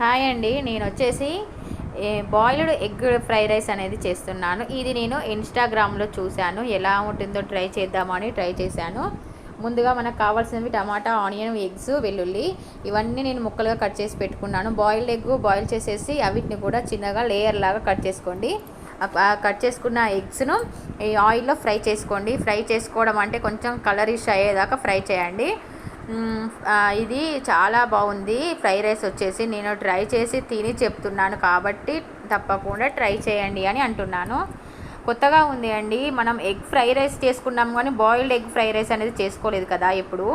Hi అండి. నేను వచ్చేసి బాయిల్డ్ ఎగ్ ఫ్రైడ్ రైస్ అనేది చేస్తున్నాను. ఇది నేను ఇన్స్టాగ్రామ్లో చూశాను, ఎలా ఉంటుందో ట్రై చేద్దామని ట్రై చేశాను. ముందుగా మనకు కావాల్సినవి టమాటా, ఆనియన్, ఎగ్స్, వెల్లుల్లి ఇవన్నీ నేను ముక్కలుగా కట్ చేసి పెట్టుకున్నాను. బాయిల్డ్ ఎగ్ బాయిల్ చేసేసి అవిటిని కూడా చిన్నగా లేయర్ లాగా కట్ చేసుకోండి. కట్ చేసుకున్న ఎగ్స్ను ఈ ఆయిల్లో ఫ్రై చేసుకోండి. ఫ్రై చేసుకోవడం అంటే కొంచెం కలరిష్ అయ్యేదాకా ఫ్రై చేయండి. ఇది చాలా బాగుంది ఫ్రై రైస్ వచ్చేసి. నేను ట్రై చేసి తిని చెప్తున్నాను కాబట్టి తప్పకుండా ట్రై చేయండి అని అంటున్నాను. కొత్తగా ఉంది అండి. మనం ఎగ్ ఫ్రై రైస్ చేసుకున్నాం కానీ బాయిల్డ్ ఎగ్ ఫ్రై రైస్ అనేది చేసుకోలేదు కదా ఎప్పుడు.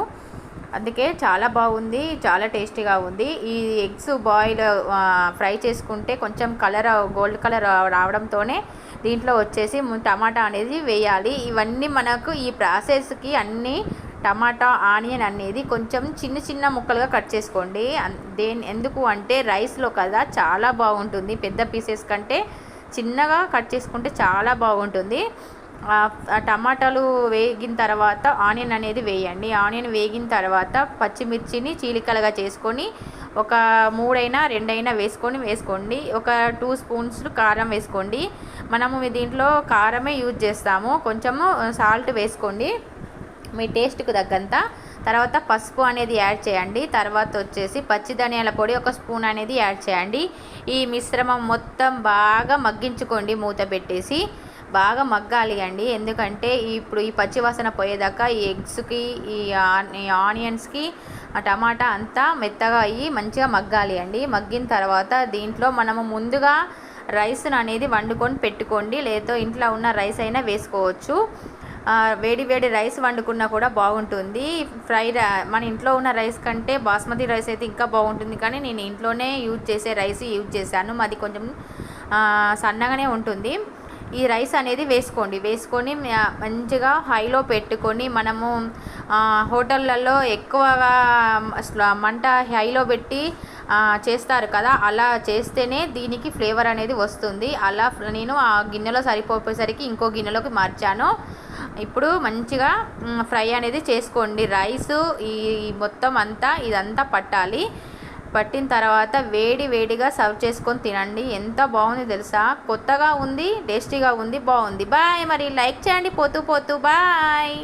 అందుకే చాలా బాగుంది, చాలా టేస్టీగా ఉంది. ఈ ఎగ్స్ బాయిల్ ఫ్రై చేసుకుంటే కొంచెం కలర్ గోల్డ్ కలర్ రావడంతోనే దీంట్లో వచ్చేసి టమాటా అనేది వేయాలి. ఇవన్నీ మనకు ఈ ప్రాసెస్కి అన్నీ టమాటా, ఆనియన్ అనేది కొంచెం చిన్న చిన్న ముక్కలుగా కట్ చేసుకోండి. ఎందుకు అంటే రైస్లో కదా చాలా బాగుంటుంది. పెద్ద పీసెస్ కంటే చిన్నగా కట్ చేసుకుంటే చాలా బాగుంటుంది. టమాటాలు వేగిన తర్వాత ఆనియన్ అనేది వేయండి. ఆనియన్ వేగిన తర్వాత పచ్చిమిర్చిని చీలికలుగా చేసుకొని ఒక 3 అయినా 2 అయినా వేసుకోండి. ఒక 2 స్పూన్స్ కారం వేసుకోండి. మనము దీంట్లో కారమే యూజ్ చేస్తాము. కొంచెము సాల్ట్ వేసుకోండి మీ టేస్ట్కు తగ్గంత. తర్వాత పసుపు అనేది యాడ్ చేయండి. తర్వాత వచ్చేసి పచ్చి ధనియాల పొడి 1 స్పూన్ అనేది యాడ్ చేయండి. ఈ మిశ్రమం మొత్తం బాగా మగ్గించుకోండి. మూత పెట్టేసి బాగా మగ్గాలి అండి. ఎందుకంటే ఇప్పుడు ఈ పచ్చి వాసన పోయేదాకా ఈ ఎగ్స్కి, ఈ ఆనియన్స్కి టమాటా అంతా మెత్తగా అయ్యి మంచిగా మగ్గాలి అండి. మగ్గిన తర్వాత దీంట్లో మనము ముందుగా రైస్ను అనేది వండుకొని పెట్టుకోండి. లేదా ఇంట్లో ఉన్న రైస్ అయినా వేసుకోవచ్చు. వేడి వేడి రైస్ వండుకున్నా కూడా బాగుంటుంది. మన ఇంట్లో ఉన్న రైస్ కంటే బాస్మతి రైస్ అయితే ఇంకా బాగుంటుంది. కానీ నేను ఇంట్లోనే యూజ్ చేశాను. మాది కొంచెం సన్నగానే ఉంటుంది. ఈ రైస్ అనేది వేసుకొని మంచిగా హైలో పెట్టుకొని, మనము హోటళ్ళల్లో ఎక్కువగా మంట హైలో పెట్టి చేస్తారు కదా, అలా చేస్తేనే దీనికి ఫ్లేవర్ అనేది వస్తుంది. అలా నేను ఆ గిన్నెలో సరిపోయేసరికి ఇంకో గిన్నెలోకి మార్చాను. ఇప్పుడు మంచిగా ఫ్రై అనేది చేసుకోండి. రైసు ఈ మొత్తం అంతా ఇదంతా పట్టిన తర్వాత వేడిగా సర్వ్ చేసుకొని తినండి. ఎంత బాగుంది తెలుసా. కొత్తగా ఉంది, టేస్టీగా ఉంది, బాగుంది. బాయ్. మరి లైక్ చేయండి. పోతూ బాయ్.